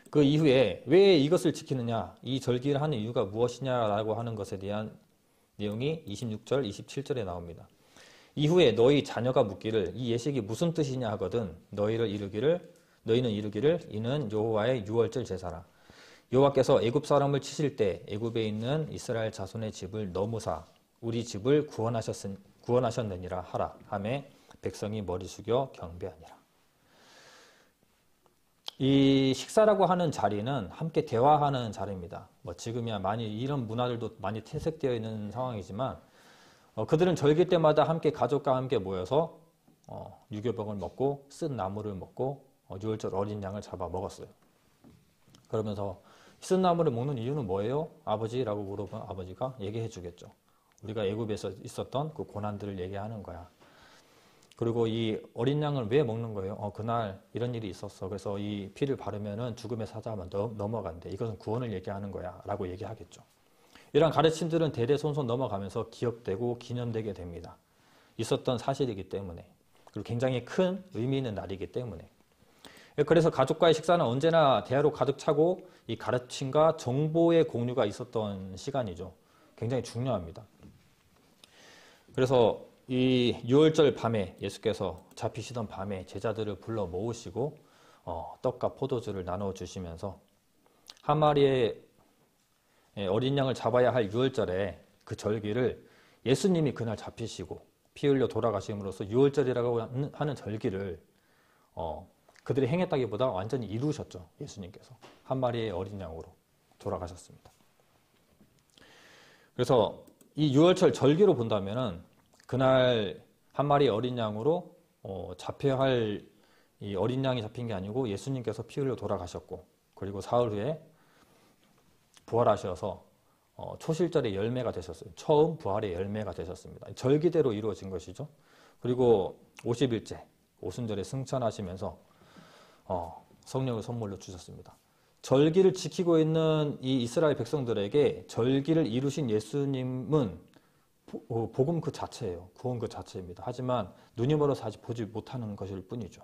그 이후에 왜 이것을 지키느냐, 이 절기를 하는 이유가 무엇이냐라고 하는 것에 대한 내용이 26절, 27절에 나옵니다. 이후에 너희 자녀가 묻기를 이 예식이 무슨 뜻이냐 하거든 너희는 이르기를 이는 여호와의 유월절 제사라. 여호와께서 애굽 사람을 치실 때 애굽에 있는 이스라엘 자손의 집을 너무사 우리 집을 구원하셨느니라 하라 하매 백성이 머리 숙여 경배하니라. 이 식사라고 하는 자리는 함께 대화하는 자리입니다. 뭐 지금이야 많이 이런 문화들도 많이 퇴색되어 있는 상황이지만 그들은 절기 때마다 함께 가족과 함께 모여서 유교병을 먹고 쓴 나물을 먹고 유월절 어린 양을 잡아 먹었어요. 그러면서 쓴 나물을 먹는 이유는 뭐예요? 아버지라고 물어보면 아버지가 얘기해 주겠죠. 우리가 애굽에서 있었던 그 고난들을 얘기하는 거야. 그리고 이 어린 양을 왜 먹는 거예요? 그날 이런 일이 있었어. 그래서 이 피를 바르면은 죽음의 사자만 넘어간대. 이것은 구원을 얘기하는 거야. 라고 얘기하겠죠. 이러한 가르침들은 대대손손 넘어가면서 기억되고 기념되게 됩니다. 있었던 사실이기 때문에. 그리고 굉장히 큰 의미 있는 날이기 때문에. 그래서 가족과의 식사는 언제나 대화로 가득 차고 이 가르침과 정보의 공유가 있었던 시간이죠. 굉장히 중요합니다. 그래서 이 유월절 밤에 예수께서 잡히시던 밤에 제자들을 불러 모으시고 떡과 포도주를 나눠 주시면서 한 마리의 어린 양을 잡아야 할 유월절에 그 절기를 예수님이 그날 잡히시고 피 흘려 돌아가심으로써 유월절이라고 하는 절기를 그들이 행했다기보다 완전히 이루셨죠. 예수님께서 한 마리의 어린 양으로 돌아가셨습니다. 그래서 이 유월절 절기로 본다면은 그날 한 마리의 어린 양으로 잡혀야 할 이 어린 양이 잡힌 게 아니고 예수님께서 피 흘려 돌아가셨고 그리고 사흘 후에 부활하셔서 초실절의 열매가 되셨어요. 처음 부활의 열매가 되셨습니다. 절기대로 이루어진 것이죠. 그리고 50일째 오순절에 승천하시면서 성령을 선물로 주셨습니다. 절기를 지키고 있는 이 이스라엘 백성들에게 절기를 이루신 예수님은 복음 그 자체예요. 구원 그 자체입니다. 하지만 눈이 멀어서 아직 보지 못하는 것일 뿐이죠.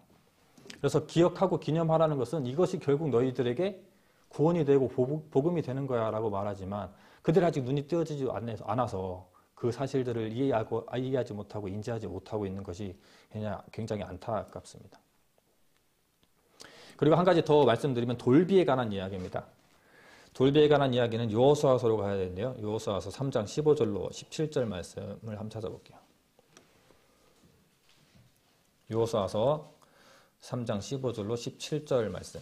그래서 기억하고 기념하라는 것은 이것이 결국 너희들에게 구원이 되고 복음이 되는 거야 라고 말하지만 그들이 아직 눈이 뜨어지지 않아서 그 사실들을 이해하지 못하고 인지하지 못하고 있는 것이 굉장히 안타깝습니다. 그리고 한 가지 더 말씀드리면 돌비에 관한 이야기입니다. 돌비에 관한 이야기는 여호수아서로 가야 되는데요. 여호수아서 3장 15절로 17절 말씀을 한번 찾아볼게요. 여호수아서 3장 15절로 17절 말씀.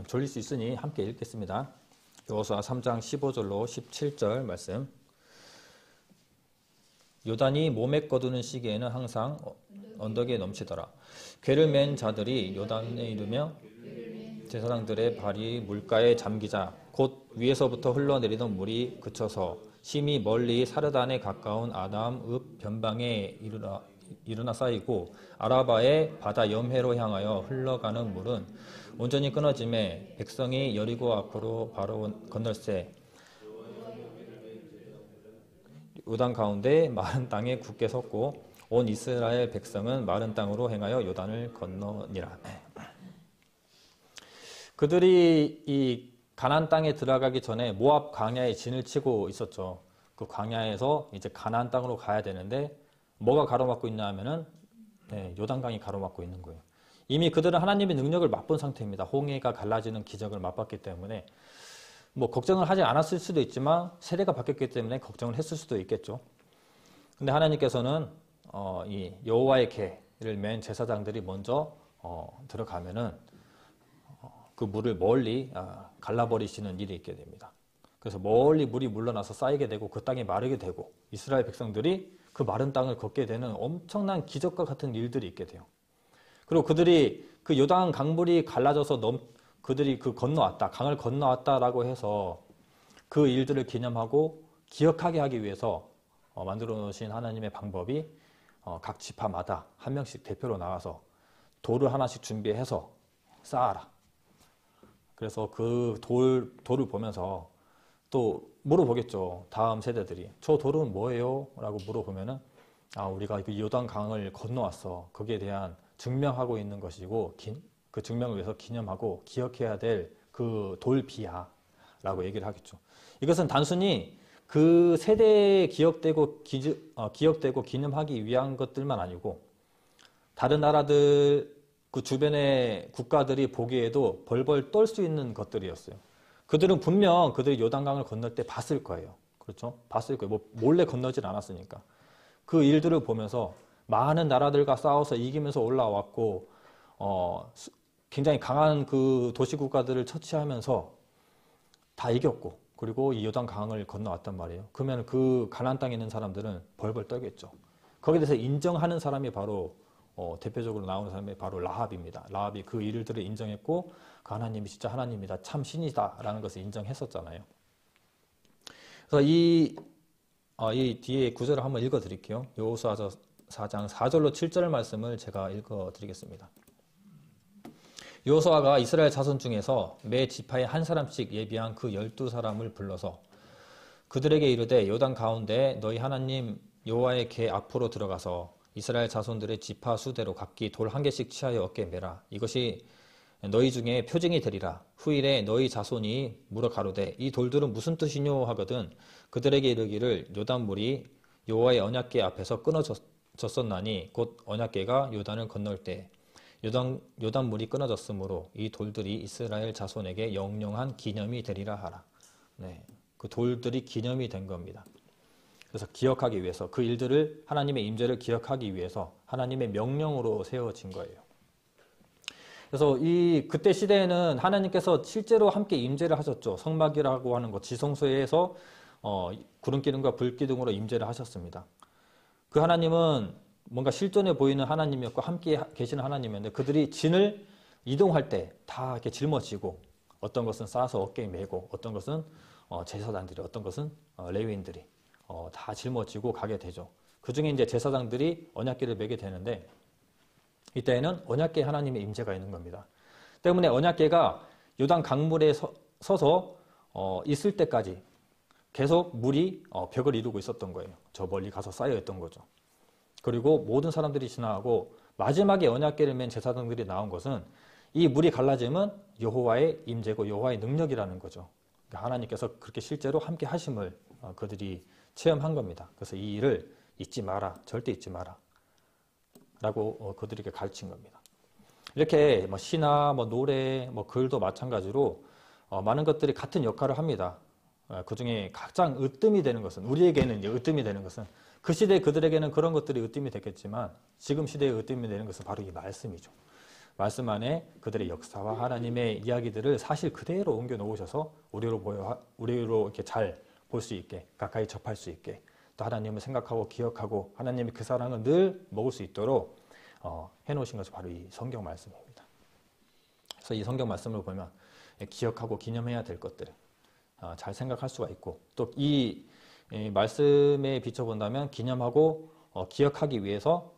졸릴 수 있으니 함께 읽겠습니다. 여호수아 3장 15절로 17절 말씀. 요단이 몸에 거두는 시기에는 항상 언덕에 넘치더라. 궤를 맨 자들이 요단에 이르며 제사장들의 발이 물가에 잠기자 곧 위에서부터 흘러내리던 물이 그쳐서 심히 멀리 사르단에 가까운 아담 읍 변방에 이르나 쌓이고 아라바의 바다 염해로 향하여 흘러가는 물은 온전히 끊어짐에 백성이 여리고 앞으로 바로 건널새 요단 가운데 마른 땅에 굳게 섰고 온 이스라엘 백성은 마른 땅으로 행하여 요단을 건너니라. 그들이 이 가나안 땅에 들어가기 전에 모압 광야에 진을 치고 있었죠. 그 광야에서 이제 가나안 땅으로 가야 되는데 뭐가 가로막고 있냐 하면은 요단강이 가로막고 있는 거예요. 이미 그들은 하나님의 능력을 맛본 상태입니다. 홍해가 갈라지는 기적을 맛봤기 때문에 뭐 걱정을 하지 않았을 수도 있지만 세대가 바뀌었기 때문에 걱정을 했을 수도 있겠죠. 근데 하나님께서는 이 여호와의 궤를 맨 제사장들이 먼저 들어가면은 그 물을 멀리 갈라버리시는 일이 있게 됩니다. 그래서 멀리 물이 물러나서 쌓이게 되고 그 땅이 마르게 되고 이스라엘 백성들이 그 마른 땅을 걷게 되는 엄청난 기적과 같은 일들이 있게 돼요. 그리고 그들이 그 요단 강물이 갈라져서 그들이 건너왔다, 강을 건너왔다라고 해서 그 일들을 기념하고 기억하게 하기 위해서 만들어 놓으신 하나님의 방법이 각 지파마다 한 명씩 대표로 나와서 돌을 하나씩 준비해서 쌓아라. 그래서 그 돌을 보면서 또 물어보겠죠. 다음 세대들이. 저 돌은 뭐예요? 라고 물어보면은 우리가 그 요단 강을 건너왔어. 거기에 대한 증명하고 있는 것이고 그 증명을 위해서 기념하고 기억해야 될 그 돌비야 라고 얘기를 하겠죠. 이것은 단순히 그 세대에 기억되고 기념하기 위한 것들만 아니고 다른 나라들 그 주변의 국가들이 보기에도 벌벌 떨 수 있는 것들이었어요. 그들은 분명 그들이 요단강을 건널 때 봤을 거예요. 그렇죠? 봤을 거예요. 뭐 몰래 건너질 않았으니까. 그 일들을 보면서 많은 나라들과 싸워서 이기면서 올라왔고 굉장히 강한 그 도시국가들을 처치하면서 다 이겼고 그리고 이 요단강을 건너왔단 말이에요. 그러면 그 가나안 땅에 있는 사람들은 벌벌 떨겠죠. 거기에 대해서 인정하는 사람이 바로 대표적으로 나오는 사람이 바로 라합입니다. 라합이 그 일들을 인정했고 그 하나님이 진짜 하나님이다, 참 신이다 라는 것을 인정했었잖아요. 그래서 이 이 뒤에 구절을 한번 읽어 드릴게요. 여호수아서 4장 4절로 7절 말씀을 제가 읽어 드리겠습니다. 여호수아가 이스라엘 자손 중에서 매 지파에 한 사람씩 예비한 그 12사람을 불러서 그들에게 이르되 요단 가운데 너희 하나님 여호와의 궤 앞으로 들어가서 이스라엘 자손들의 지파 수대로 각기 돌 한 개씩 취하여 어깨에 매라. 이것이 너희 중에 표징이 되리라. 후일에 너희 자손이 물어 가로되 이 돌들은 무슨 뜻이뇨 하거든 그들에게 이르기를 요단물이 여호와의 언약궤 앞에서 끊어졌었나니 곧 언약궤가 요단을 건널 때 요단물이 끊어졌으므로 이 돌들이 이스라엘 자손에게 영영한 기념이 되리라 하라. 네, 그 돌들이 기념이 된 겁니다. 그래서 기억하기 위해서 그 일들을 하나님의 임재를 기억하기 위해서 하나님의 명령으로 세워진 거예요. 그래서 그때 시대에는 하나님께서 실제로 함께 임재를 하셨죠. 성막이라고 하는 것, 지성소에서 구름 기둥과 불 기둥으로 임재를 하셨습니다. 그 하나님은 뭔가 실존해 보이는 하나님이었고 함께 계시는 하나님이었는데 그들이 진을 이동할 때 다 이렇게 짊어지고 어떤 것은 싸서 어깨에 메고 어떤 것은 제사장들이 어떤 것은 레위인들이 다 짊어지고 가게 되죠. 그 중에 이제 제사장들이 언약궤를 메게 되는데 이때에는 언약궤 하나님의 임재가 있는 겁니다. 때문에 언약궤가 요단 강물에 서서 있을 때까지 계속 물이 벽을 이루고 있었던 거예요. 저 멀리 가서 쌓여 있던 거죠. 그리고 모든 사람들이 지나가고 마지막에 언약궤를 맨 제사장들이 나온 것은 이 물이 갈라지면 여호와의 임재고 여호와의 능력이라는 거죠. 그러니까 하나님께서 그렇게 실제로 함께 하심을 그들이 체험한 겁니다. 그래서 이 일을 잊지 마라. 절대 잊지 마라. 라고 그들에게 가르친 겁니다. 이렇게 시나 노래, 글도 마찬가지로 많은 것들이 같은 역할을 합니다. 그 중에 가장 으뜸이 되는 것은 우리에게는 이제 으뜸이 되는 것은 그 시대 그들에게는 그런 것들이 으뜸이 됐겠지만 지금 시대에 으뜸이 되는 것은 바로 이 말씀이죠. 말씀 안에 그들의 역사와 하나님의 이야기들을 사실 그대로 옮겨 놓으셔서 우리로 이렇게 잘 볼 수 있게 가까이 접할 수 있게 또 하나님을 생각하고 기억하고 하나님의 그 사랑을 늘 먹을 수 있도록 해놓으신 것이 바로 이 성경 말씀입니다. 그래서 이 성경 말씀을 보면 기억하고 기념해야 될 것들을 잘 생각할 수가 있고 또 이 말씀에 비춰본다면 기념하고 기억하기 위해서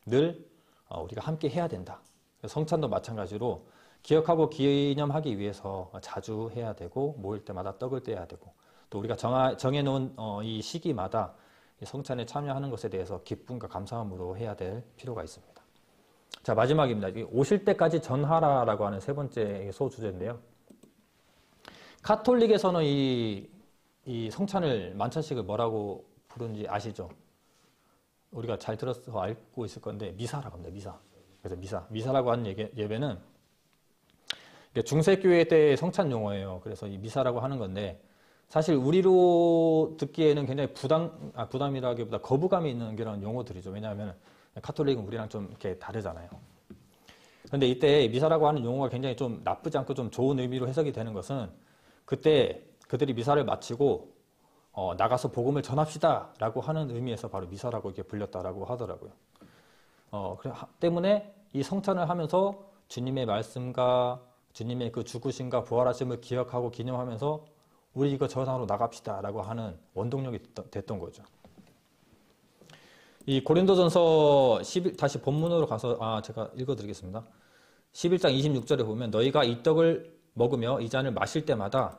늘 우리가 함께 해야 된다. 성찬도 마찬가지로 기억하고 기념하기 위해서 자주 해야 되고 모일 때마다 떡을 떼야 되고 또 우리가 정해놓은 이 시기마다 성찬에 참여하는 것에 대해서 기쁨과 감사함으로 해야 될 필요가 있습니다. 자, 마지막입니다. 오실 때까지 전하라라고 하는 세 번째 소주제인데요. 카톨릭에서는 이 성찬을 만찬식을 뭐라고 부르는지 아시죠? 우리가 잘 들어서 알고 있을 건데 미사라고 합니다. 미사. 그래서 미사라고 하는 예배는 중세교회 때 성찬 용어예요. 그래서 이 미사라고 하는 건데 사실 우리로 듣기에는 굉장히 부담이라기보다 거부감이 있는 그런 용어들이죠. 왜냐하면 카톨릭은 우리랑 좀 이렇게 다르잖아요. 그런데 이때 미사라고 하는 용어가 굉장히 좀 나쁘지 않고 좀 좋은 의미로 해석이 되는 것은 그때 그들이 미사를 마치고 나가서 복음을 전합시다 라고 하는 의미에서 바로 미사라고 이렇게 불렸다라고 하더라고요. 때문에 이 성찬을 하면서 주님의 말씀과 주님의 그 죽으심과 부활하심을 기억하고 기념하면서 우리 이거 전하러 나갑시다 라고 하는 원동력이 됐던 거죠. 이 고린도전서 다시 본문으로 가서 제가 읽어드리겠습니다. 11장 26절에 보면 너희가 이 떡을 먹으며 이 잔을 마실 때마다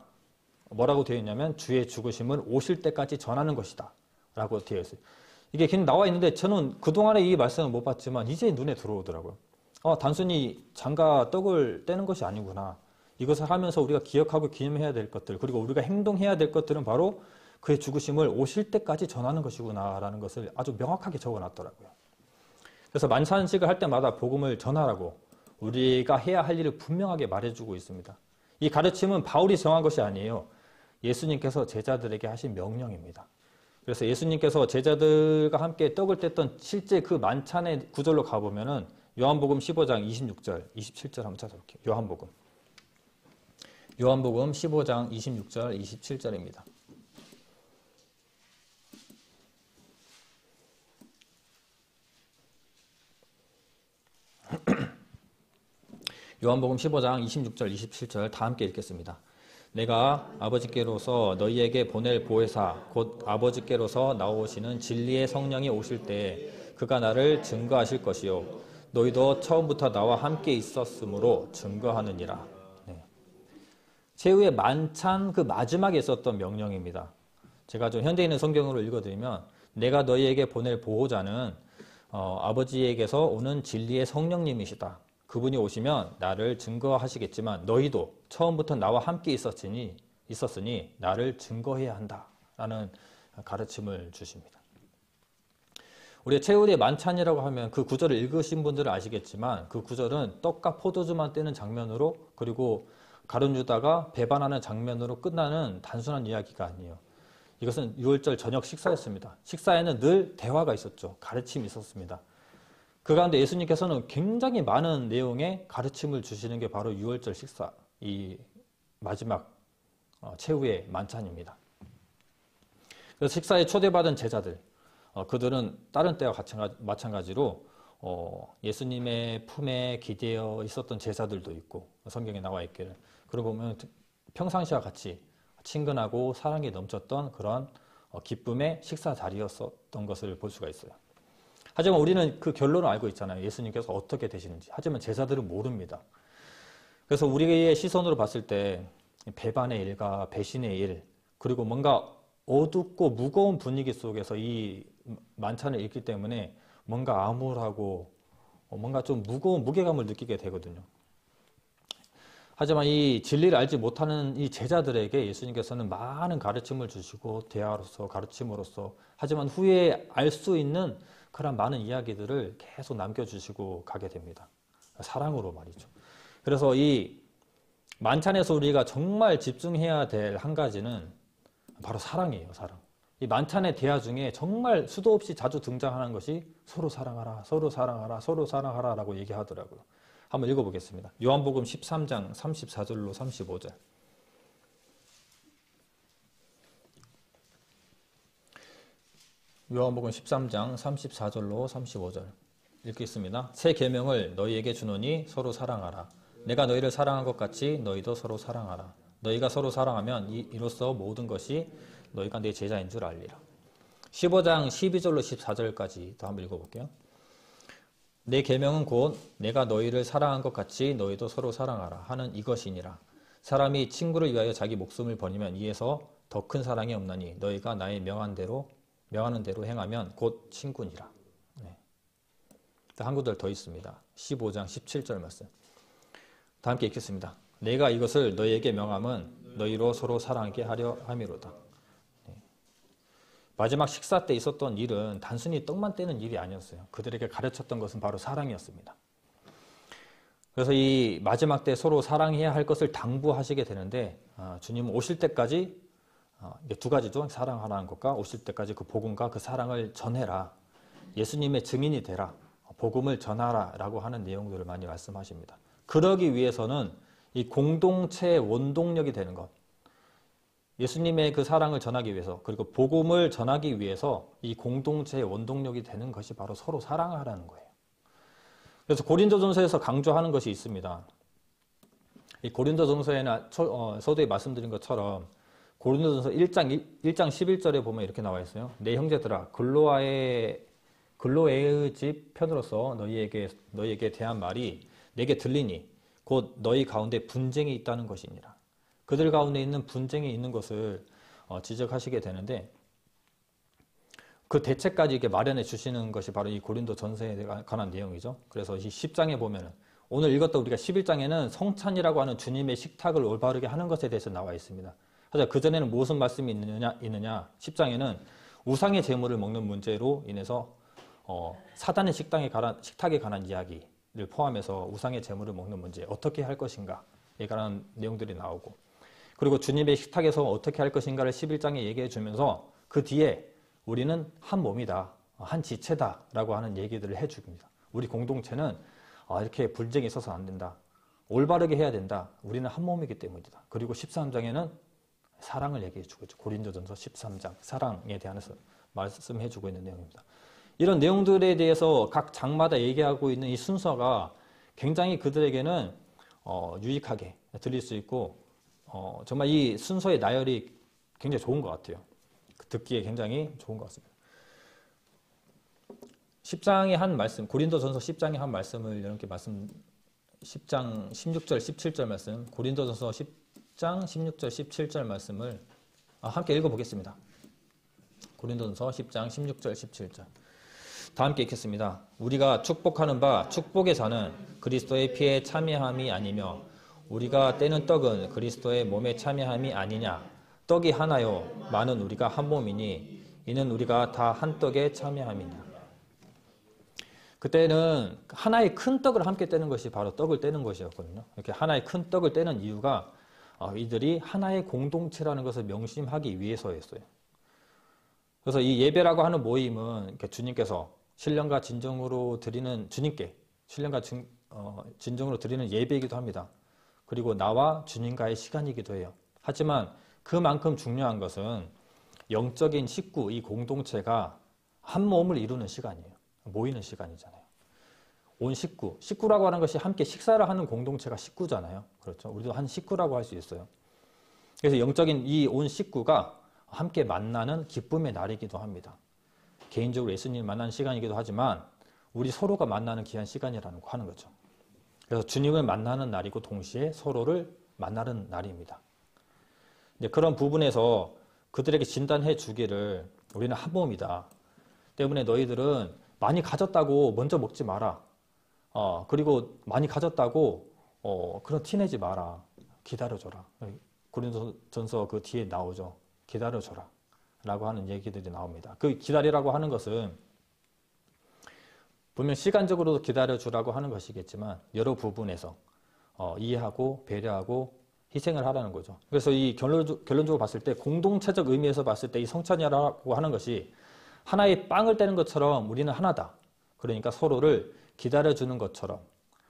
뭐라고 되어 있냐면 주의 죽으심을 오실 때까지 전하는 것이다 라고 되어 있어요. 이게 그냥 나와 있는데 저는 그동안에 이 말씀을 못 봤지만 이제 눈에 들어오더라고요. 단순히 잔과 떡을 떼는 것이 아니구나. 이것을 하면서 우리가 기억하고 기념해야 될 것들 그리고 우리가 행동해야 될 것들은 바로 그의 죽으심을 오실 때까지 전하는 것이구나 라는 것을 아주 명확하게 적어놨더라고요. 그래서 만찬식을 할 때마다 복음을 전하라고 우리가 해야 할 일을 분명하게 말해주고 있습니다. 이 가르침은 바울이 정한 것이 아니에요. 예수님께서 제자들에게 하신 명령입니다. 그래서 예수님께서 제자들과 함께 떡을 뗐던 실제 그 만찬의 구절로 가보면은 요한복음 15장 26절, 27절 한번 찾아볼게요. 요한복음 15장 26절, 27절입니다. 요한복음 15장 26절, 27절 다 함께 읽겠습니다. 내가 아버지께로서 너희에게 보낼 보혜사 곧 아버지께로서 나오시는 진리의 성령이 오실 때 그가 나를 증거하실 것이요 너희도 처음부터 나와 함께 있었으므로 증거하느니라. 네. 최후의 만찬 그 마지막에 있었던 명령입니다. 제가 좀 현대인의 성경으로 읽어드리면 내가 너희에게 보낼 보호자는 아버지에게서 오는 진리의 성령님이시다. 그분이 오시면 나를 증거하시겠지만 너희도 처음부터 나와 함께 있었으니 나를 증거해야 한다라는 가르침을 주십니다. 우리가 최후의 만찬이라고 하면 그 구절을 읽으신 분들은 아시겠지만 그 구절은 떡과 포도주만 떼는 장면으로 그리고 가룟 유다가 배반하는 장면으로 끝나는 단순한 이야기가 아니에요. 이것은 유월절 저녁 식사였습니다. 식사에는 늘 대화가 있었죠. 가르침이 있었습니다. 그 가운데 예수님께서는 굉장히 많은 내용의 가르침을 주시는 게 바로 유월절 식사, 이 마지막 최후의 만찬입니다. 그래서 식사에 초대받은 제자들, 그들은 다른 때와 마찬가지로 예수님의 품에 기대어 있었던 제자들도 있고 성경에 나와 있기를 그러고 보면 평상시와 같이 친근하고 사랑이 넘쳤던 그런 기쁨의 식사 자리였었던 것을 볼 수가 있어요. 하지만 우리는 그 결론을 알고 있잖아요. 예수님께서 어떻게 되시는지. 하지만 제자들은 모릅니다. 그래서 우리의 시선으로 봤을 때 배반의 일과 배신의 일 그리고 뭔가 어둡고 무거운 분위기 속에서 이 만찬을 읽기 때문에 뭔가 암울하고 뭔가 좀 무거운 무게감을 느끼게 되거든요. 하지만 이 진리를 알지 못하는 이 제자들에게 예수님께서는 많은 가르침을 주시고 대화로서 가르침으로써 하지만 후에 알 수 있는 그런 많은 이야기들을 계속 남겨주시고 가게 됩니다. 사랑으로 말이죠. 그래서 이 만찬에서 우리가 정말 집중해야 될 한 가지는 바로 사랑이에요. 사랑. 이 만찬의 대화 중에 정말 수도 없이 자주 등장하는 것이 서로 사랑하라, 서로 사랑하라, 서로 사랑하라 라고 얘기하더라고요. 한번 읽어보겠습니다. 요한복음 13장 34절로 35절. 요한복음 13장 34절로 35절 읽겠습니다. 새 계명을 너희에게 주노니 서로 사랑하라. 내가 너희를 사랑한 것 같이 너희도 서로 사랑하라. 너희가 서로 사랑하면 이로써 모든 것이 너희가 내 제자인 줄 알리라. 15장 12절로 14절까지 더 한번 읽어볼게요. 내 계명은 곧 내가 너희를 사랑한 것 같이 너희도 서로 사랑하라 하는 이것이니라. 사람이 친구를 위하여 자기 목숨을 버리면 이에서 더 큰 사랑이 없나니 너희가 나의 명하는 대로 행하면 곧 친구니라. 네. 한 구절 더 있습니다. 15장 17절 말씀. 다 함께 읽겠습니다. 내가 이것을 너희에게 명함은 너희로 서로 사랑하게 하려 함이로다. 네. 마지막 식사 때 있었던 일은 단순히 떡만 떼는 일이 아니었어요. 그들에게 가르쳤던 것은 바로 사랑이었습니다. 그래서 이 마지막 때 서로 사랑해야 할 것을 당부하시게 되는데 주님은 오실 때까지 이게 두 가지죠. 사랑하라는 것과 오실 때까지 그 복음과 그 사랑을 전해라. 예수님의 증인이 되라. 복음을 전하라 라고 하는 내용들을 많이 말씀하십니다. 그러기 위해서는 이 공동체의 원동력이 되는 것. 예수님의 그 사랑을 전하기 위해서 그리고 복음을 전하기 위해서 이 공동체의 원동력이 되는 것이 바로 서로 사랑하라는 거예요. 그래서 고린도전서에서 강조하는 것이 있습니다. 이 고린도전서에는 서두에 말씀드린 것처럼 고린도전서 1장 11절에 보면 이렇게 나와 있어요. 내 형제들아 글로에의 집 편으로서 너희에게 대한 말이 내게 들리니 곧 너희 가운데 분쟁이 있다는 것이니라. 그들 가운데 있는 분쟁이 있는 것을 지적하시게 되는데 그 대책까지 이렇게 마련해 주시는 것이 바로 이 고린도전서에 관한 내용이죠. 그래서 이 10장에 보면은 오늘 읽었던 우리가 11장에는 성찬이라고 하는 주님의 식탁을 올바르게 하는 것에 대해서 나와 있습니다. 하지만 그전에는 무슨 말씀이 있느냐 10장에는 우상의 제물을 먹는 문제로 인해서 사단의 식탁에 관한 이야기를 포함해서 우상의 제물을 먹는 문제 어떻게 할 것인가에 관한 내용들이 나오고 그리고 주님의 식탁에서 어떻게 할 것인가를 11장에 얘기해 주면서 그 뒤에 우리는 한 몸이다, 한 지체다 라고 하는 얘기들을 해줍니다. 우리 공동체는 이렇게 분쟁이 있어서 안 된다. 올바르게 해야 된다. 우리는 한 몸이기 때문이다. 그리고 13장에는 사랑을 얘기해주고 있죠. 고린도전서 13장 사랑에 대해서 말씀해주고 있는 내용입니다. 이런 내용들에 대해서 각 장마다 얘기하고 있는 이 순서가 굉장히 그들에게는 유익하게 들릴 수 있고 정말 이 순서의 나열이 굉장히 좋은 것 같아요. 듣기에 굉장히 좋은 것 같습니다. 10장의 한 말씀, 고린도전서 10장의 한 말씀을 여러분께 10장 16절, 17절 말씀, 고린도전서 10장 16절, 17절 말씀을 함께 읽어보겠습니다. 고린도전서 10장 16절, 17절. 다 함께 읽겠습니다. 우리가 축복하는 바 축복의 자는 그리스도의 피에 참여함이 아니며 우리가 떼는 떡은 그리스도의 몸에 참여함이 아니냐. 떡이 하나요 많은 우리가 한 몸이니 이는 우리가 다 한 떡에 참여함이냐. 그때는 하나의 큰 떡을 함께 떼는 것이 바로 떡을 떼는 것이었거든요. 이렇게 하나의 큰 떡을 떼는 이유가 이들이 하나의 공동체라는 것을 명심하기 위해서였어요. 그래서 이 예배라고 하는 모임은 주님께서 신령과 진정으로 드리는 주님께 신령과 진정으로 드리는 예배이기도 합니다. 그리고 나와 주님과의 시간이기도 해요. 하지만 그만큼 중요한 것은 영적인 식구, 이 공동체가 한 몸을 이루는 시간이에요. 모이는 시간이잖아요. 온 식구, 식구라고 하는 것이 함께 식사를 하는 공동체가 식구잖아요. 그렇죠. 우리도 한 식구라고 할 수 있어요. 그래서 영적인 이 온 식구가 함께 만나는 기쁨의 날이기도 합니다. 개인적으로 예수님을 만나는 시간이기도 하지만 우리 서로가 만나는 귀한 시간이라고 하는 거죠. 그래서 주님을 만나는 날이고 동시에 서로를 만나는 날입니다. 이제 그런 부분에서 그들에게 진단해 주기를 우리는 한 몸이다. 때문에 너희들은 많이 가졌다고 먼저 먹지 마라. 그리고 많이 가졌다고 그런 티내지 마라. 기다려줘라. 고린도전서 그 뒤에 나오죠. 기다려줘라. 라고 하는 얘기들이 나옵니다. 그 기다리라고 하는 것은 분명 시간적으로도 기다려주라고 하는 것이겠지만 여러 부분에서 이해하고 배려하고 희생을 하라는 거죠. 그래서 이 결론적으로 봤을 때 공동체적 의미에서 봤을 때 이 성찬이라고 하는 것이 하나의 빵을 떼는 것처럼 우리는 하나다. 그러니까 서로를 기다려주는 것처럼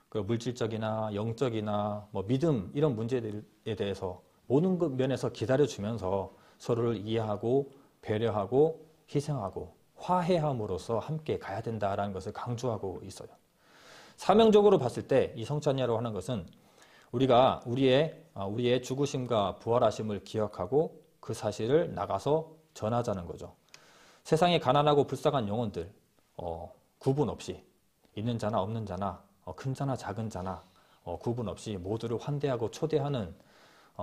그 물질적이나 영적이나 믿음 이런 문제들에 대해서 모든 면에서 기다려주면서 서로를 이해하고 배려하고 희생하고 화해함으로써 함께 가야 된다라는 것을 강조하고 있어요. 사명적으로 봤을 때 이 성찬이라고 하는 것은 우리가 우리의 죽으심과 부활하심을 기억하고 그 사실을 나가서 전하자는 거죠. 세상에 가난하고 불쌍한 영혼들 구분 없이 있는 자나 없는 자나 큰 자나 작은 자나 구분 없이 모두를 환대하고 초대하는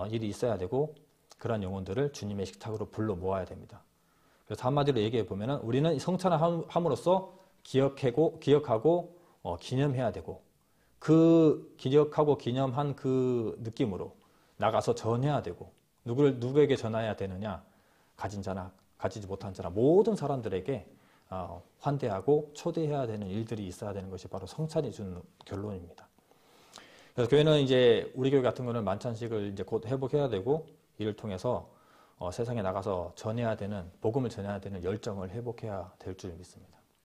일이 있어야 되고 그런 영혼들을 주님의 식탁으로 불러 모아야 됩니다. 그래서 한마디로 얘기해 보면은 우리는 성찬을 함으로써 기억하고 기념해야 되고 그 기억하고 기념한 그 느낌으로 나가서 전해야 되고 누구에게 전해야 되느냐? 가진 자나 가지지 못한 자나 모든 사람들에게 환대하고 초대해야 되는 일들이 있어야 되는 것이 바로 성찬이 주는 결론입니다. 그래서 교회는 이제 우리 교회 같은 거는 만찬식을 이제 곧 회복해야 되고 이를 통해서 세상에 나가서 전해야 되는 복음을 전해야 되는 열정을 회복해야 될 줄 믿습니다.